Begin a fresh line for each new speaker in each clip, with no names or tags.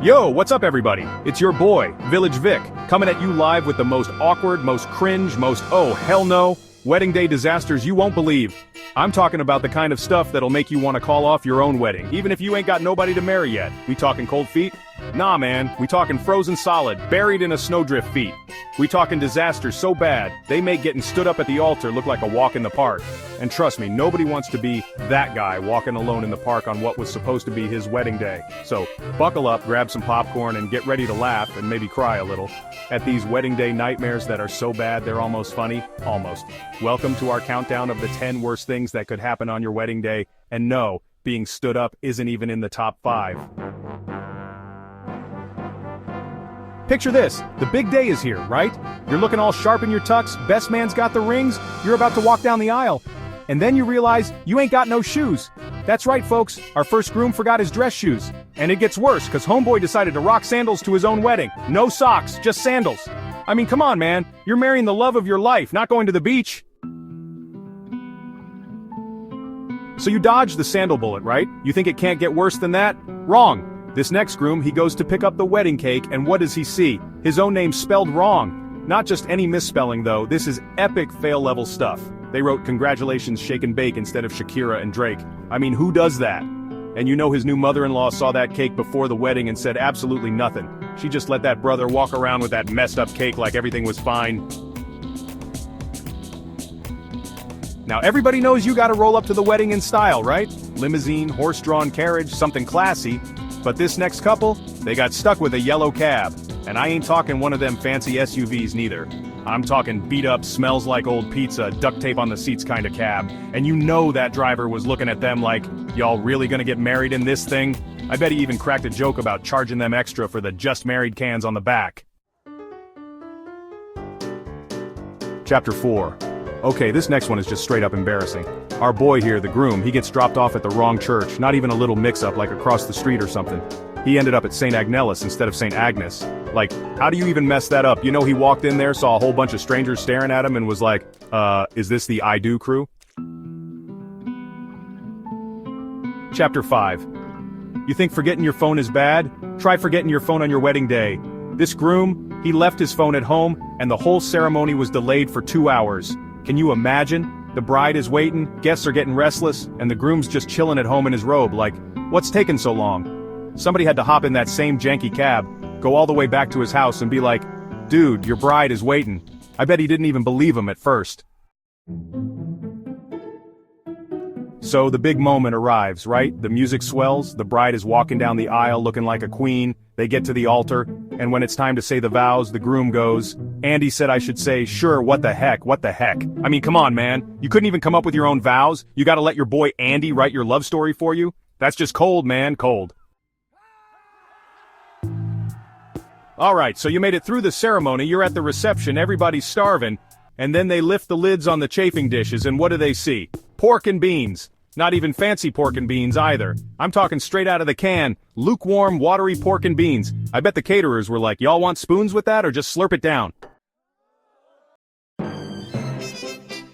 Yo, what's up everybody? It's your boy, Village Vic, coming at you live with the most awkward, most cringe, most oh hell no, wedding day disasters you won't believe. I'm talking about the kind of stuff that'll make you want to call off your own wedding, even if you ain't got nobody to marry yet. We talking cold feet? Nah man, we talking frozen solid, buried in a snowdrift feet. We talking disasters so bad, they make getting stood up at the altar look like a walk in the park. And trust me, nobody wants to be that guy walking alone in the park on what was supposed to be his wedding day. So, buckle up, grab some popcorn, and get ready to laugh and maybe cry a little at these wedding day nightmares that are so bad they're almost funny. Almost. Welcome to our countdown of the 10 worst things that could happen on your wedding day, and no, being stood up isn't even in the top 5. Picture this, the big day is here, right? You're looking all sharp in your tux, best man's got the rings, you're about to walk down the aisle. And then you realize you ain't got no shoes. That's right folks, our first groom forgot his dress shoes. And it gets worse, cause homeboy decided to rock sandals to his own wedding. No socks, just sandals. I mean come on man, you're marrying the love of your life, not going to the beach. So you dodged the sandal bullet, right? You think it can't get worse than that? Wrong. This next groom, he goes to pick up the wedding cake, and what does he see? His own name spelled wrong. Not just any misspelling though, this is epic fail-level stuff. They wrote congratulations shake and bake instead of Shakira and Drake. I mean, who does that? And you know his new mother-in-law saw that cake before the wedding and said absolutely nothing. She just let that brother walk around with that messed up cake like everything was fine. Now everybody knows you gotta roll up to the wedding in style, right? Limousine, horse-drawn carriage, something classy. But this next couple, they got stuck with a yellow cab. And I ain't talking one of them fancy SUVs neither. I'm talking beat up, smells like old pizza, duct tape on the seats kind of cab. And you know that driver was looking at them like, y'all really gonna get married in this thing? I bet he even cracked a joke about charging them extra for the just married cans on the back. Chapter 4. Okay, this next one is just straight up embarrassing. Our boy here, the groom, he gets dropped off at the wrong church, not even a little mix-up like across the street or something. He ended up at St. Agnelis instead of St. Agnes. Like, how do you even mess that up? You know he walked in there, saw a whole bunch of strangers staring at him and was like, is this the I Do crew? Chapter 5. You think forgetting your phone is bad? Try forgetting your phone on your wedding day. This groom, he left his phone at home, and the whole ceremony was delayed for 2 hours. Can you imagine? The bride is waiting, guests are getting restless, and the groom's just chilling at home in his robe like, what's taking so long? Somebody had to hop in that same janky cab, go all the way back to his house and be like, dude, your bride is waiting. I bet he didn't even believe him at first. So the big moment arrives, right? The music swells, the bride is walking down the aisle looking like a queen, they get to the altar, and when it's time to say the vows, the groom goes, Andy said I should say, sure, what the heck? I mean, come on, man. You couldn't even come up with your own vows? You gotta let your boy Andy write your love story for you? That's just cold, man, cold. Alright, so you made it through the ceremony, you're at the reception, everybody's starving, and then they lift the lids on the chafing dishes, and what do they see? Pork and beans. Not even fancy pork and beans either. I'm talking straight out of the can, lukewarm, watery pork and beans. I bet the caterers were like, y'all want spoons with that or just slurp it down?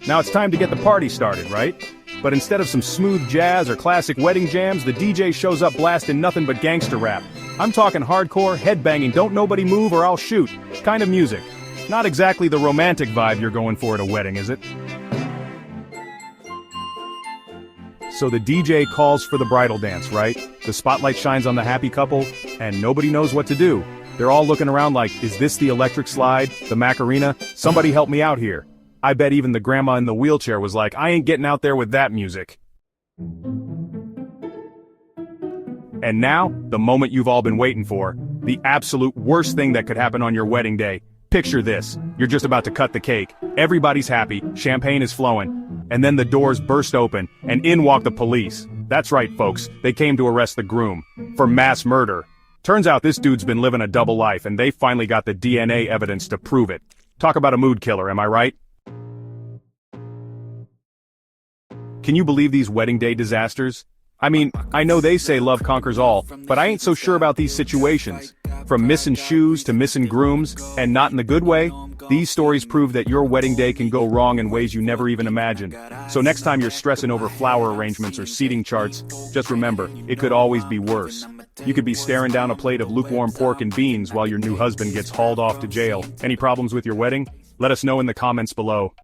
Now it's time to get the party started, right? But instead of some smooth jazz or classic wedding jams, the DJ shows up blasting nothing but gangster rap. I'm talking hardcore, headbanging, don't nobody move or I'll shoot kind of music. Not exactly the romantic vibe you're going for at a wedding, is it? So the DJ calls for the bridal dance, right? The spotlight shines on the happy couple, and nobody knows what to do. They're all looking around like, is this the electric slide, the Macarena? Somebody help me out here. I bet even the grandma in the wheelchair was like, I ain't getting out there with that music. And now, the moment you've all been waiting for, the absolute worst thing that could happen on your wedding day. Picture this, you're just about to cut the cake, everybody's happy, champagne is flowing, and then the doors burst open, and in walk the police. That's right folks, they came to arrest the groom, for mass murder. Turns out this dude's been living a double life and they finally got the DNA evidence to prove it. Talk about a mood killer, am I right? Can you believe these wedding day disasters? I mean, I know they say love conquers all, but I ain't so sure about these situations. From missing shoes to missing grooms, and not in the good way, these stories prove that your wedding day can go wrong in ways you never even imagined. So next time you're stressing over flower arrangements or seating charts, just remember, it could always be worse. You could be staring down a plate of lukewarm pork and beans while your new husband gets hauled off to jail. Any problems with your wedding? Let us know in the comments below.